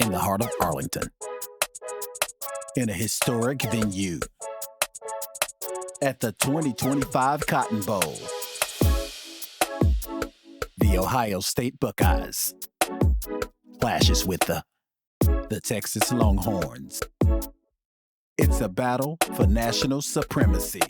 In the heart of Arlington, in a historic venue, at the 2025 Cotton Bowl, the Ohio State Buckeyes clashes with the Texas Longhorns. It's a battle for national supremacy.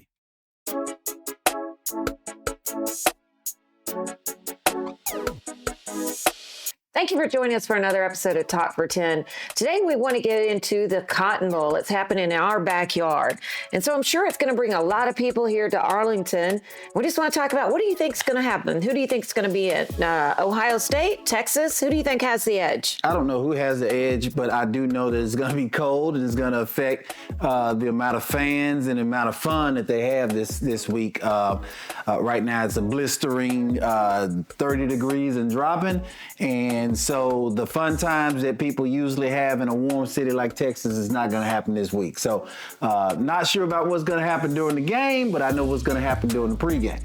Thank you for joining us for another episode of Talk4Ten. Today we want to get into the Cotton Bowl. It's happening in our backyard. And so I'm sure it's going to bring a lot of people here to Arlington. We just want to talk about what do you think is going to happen? Who do you think is going to be in? Ohio State? Texas? Who do you think has the edge? I don't know who has the edge, but I do know that it's going to be cold and it's going to affect the amount of fans and the amount of fun that they have this week. Right now it's a blistering 30 degrees and dropping. And so the fun times that people usually have in a warm city like Texas is not going to happen this week. So not sure about what's going to happen during the game, but I know what's going to happen during the pregame.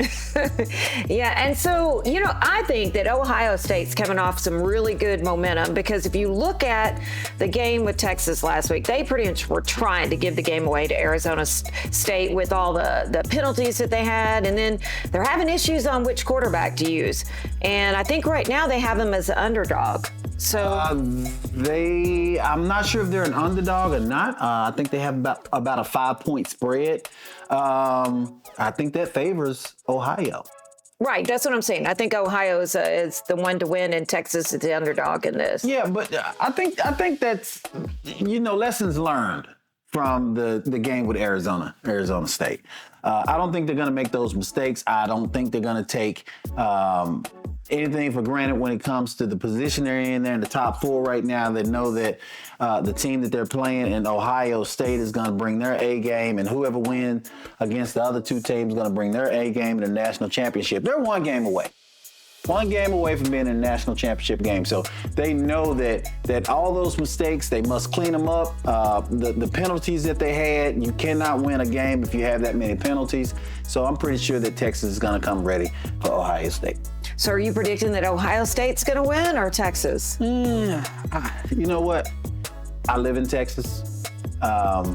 Yeah, and so, I think that Ohio State's coming off some really good momentum because if you look at the game with Texas last week, they pretty much were trying to give the game away to Arizona State with all the penalties that they had, and then they're having issues on which quarterback to use. And I think right now they have them as an underdog. So I'm not sure if they're an underdog or not. I think they have about a 5-point spread. I think that favors Ohio. Right, that's what I'm saying. I think Ohio is the one to win, and Texas is the underdog in this. Yeah, but I think that's lessons learned from the game with Arizona State. I don't think they're going to make those mistakes. I don't think they're going to take anything for granted when it comes to the position they're in. They're in the top 4 right now. They know that the team that they're playing in Ohio State is going to bring their A game, and whoever wins against the other two teams is going to bring their A game in the national championship. They're one game away from being in a national championship game. So they know that all those mistakes, they must clean them up. The penalties that they had, you cannot win a game if you have that many penalties. So I'm pretty sure that Texas is going to come ready for Ohio State. So are you predicting that Ohio State's going to win or Texas? You know what? I live in Texas. I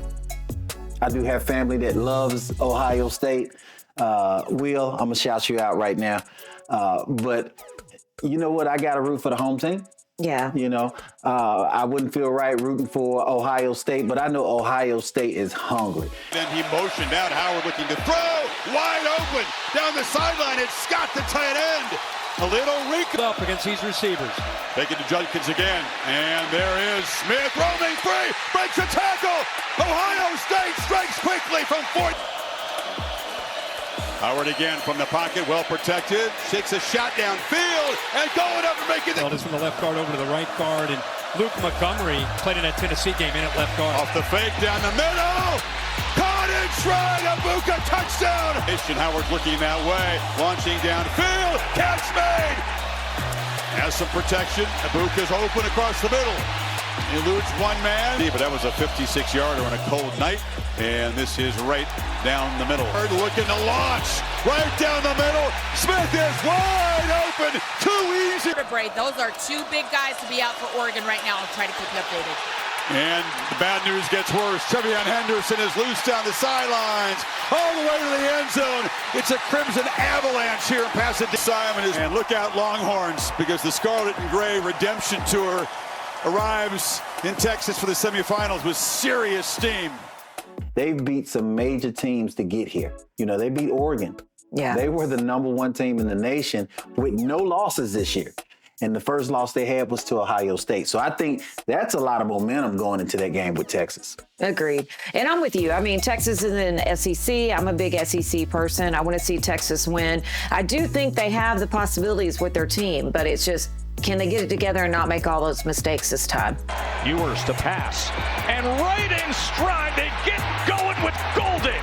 do have family that loves Ohio State. Will, I'm going to shout you out right now. But you know what? I got to root for the home team. Yeah. I wouldn't feel right rooting for Ohio State, but I know Ohio State is hungry. Then he motioned out. Howard looking to throw. Wide open. Down the sideline. It's Scott, the tight end. A little rink up against these receivers. Take it to Judkins again. And there is Smith roaming free. Breaks a tackle. Ohio State strikes quickly from 4. Howard again from the pocket, well protected, takes a shot downfield, and going up and making the... It's from the left guard over to the right guard, and Luke Montgomery played in that Tennessee game in at left guard. Off the fake down the middle, caught in stride, Abuka touchdown! Howard's looking that way, launching downfield, catch made! Has some protection, Abuka's open across the middle. He eludes one man, but that was a 56-yarder on a cold night. And this is right down the middle. Looking to launch right down the middle. Smith is wide open. Too easy. Those are two big guys to be out for Oregon right now. I'll try to keep you updated. And the bad news gets worse. Trevion Henderson is loose down the sidelines. All the way to the end zone. It's a Crimson avalanche here in Pasadena. Simon is, and look out Longhorns, because the Scarlet and Gray Redemption Tour arrives in Texas for the semifinals with serious steam. They've beat some major teams to get here. They beat Oregon. Yeah. They were the number 1 team in the nation with no losses this year. And the first loss they had was to Ohio State. So I think that's a lot of momentum going into that game with Texas. Agreed. And I'm with you. I mean, Texas is in the SEC. I'm a big SEC person. I want to see Texas win. I do think they have the possibilities with their team, but it's just, can they get it together and not make all those mistakes this time? Ewers to pass. And right in stride, they get going with Golden.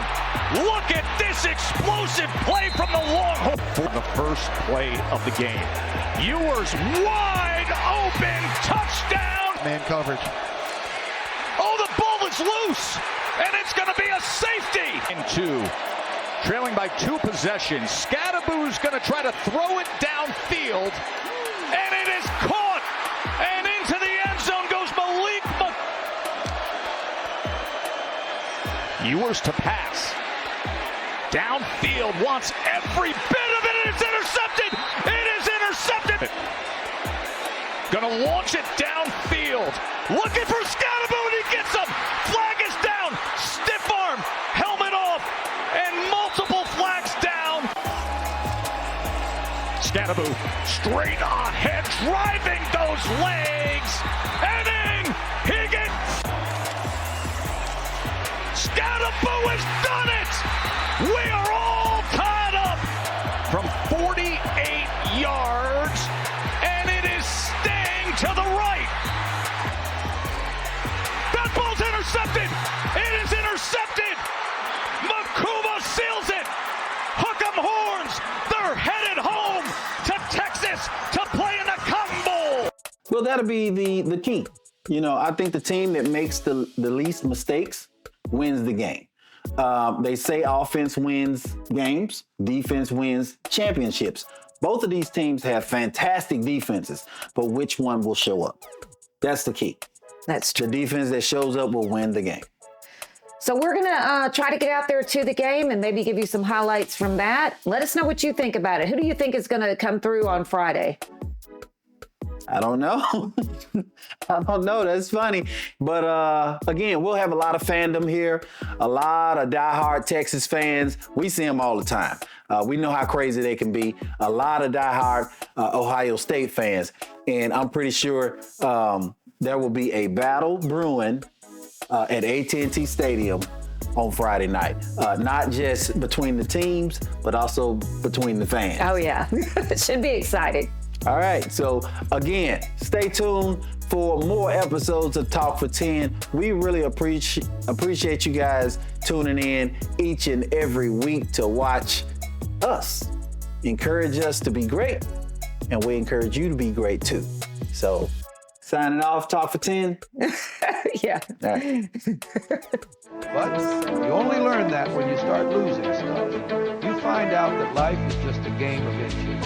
Look at this explosive play from the Longhorn. For the first play of the game. Ewers wide open. Touchdown. Man coverage. Oh, the ball is loose. And it's going to be a safety. In 2. Trailing by 2 possessions. Scadaboo's going to try to throw it downfield. Ewers to pass. Downfield, wants every bit of it, and it's intercepted! It is intercepted! Gonna launch it downfield. Looking for Scatterbo, and he gets him! Flag is down! Stiff arm, helmet off, and multiple flags down! Scatterbo straight ahead, driving those legs, and in Higgins! Scatterbo has done it! We are all tied up from 48 yards, and it is staying to the right. That ball's intercepted. It is intercepted. Makuma seals it. Hook 'em horns. They're headed home to Texas to play in the Cotton Bowl. Well, that'll be the key. You know, I think the team that makes the least mistakes wins the game. They say offense wins games, defense wins championships. Both of these teams have fantastic defenses, but which one will show up? That's the key. That's true. The defense that shows up will win the game. So we're going to try to get out there to the game and maybe give you some highlights from that. Let us know what you think about it. Who do you think is going to come through on Friday? I don't know. I don't know. That's funny. But again, we'll have a lot of fandom here, a lot of diehard Texas fans. We see them all the time. We know how crazy they can be. A lot of diehard Ohio State fans. And I'm pretty sure there will be a battle brewing at AT&T Stadium on Friday night. Not just between the teams, but also between the fans. Oh, yeah. It should be exciting. All right. So, again, stay tuned for more episodes of Talk4Ten. We really appreciate you guys tuning in each and every week to watch us. Encourage us to be great, and we encourage you to be great, too. So, signing off, Talk4Ten. Yeah. All right. But you only learn that when you start losing stuff. You find out that life is just a game of inches.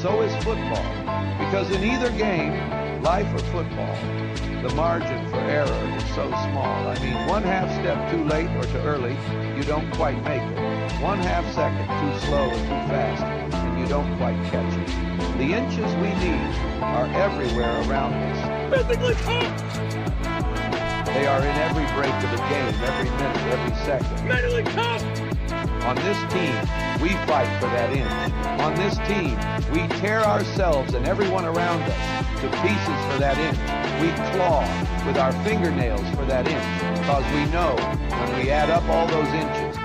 So is football. Because in either game, life or football, the margin for error is so small. I mean, 1/2 step too late or too early, you don't quite make it. 1/2 second too slow or too fast, and you don't quite catch it. The inches we need are everywhere around us. They are in every break of the game, every minute, every second. On this team, we fight for that inch. On this team, we tear ourselves and everyone around us to pieces for that inch. We claw with our fingernails for that inch, because we know when we add up all those inches,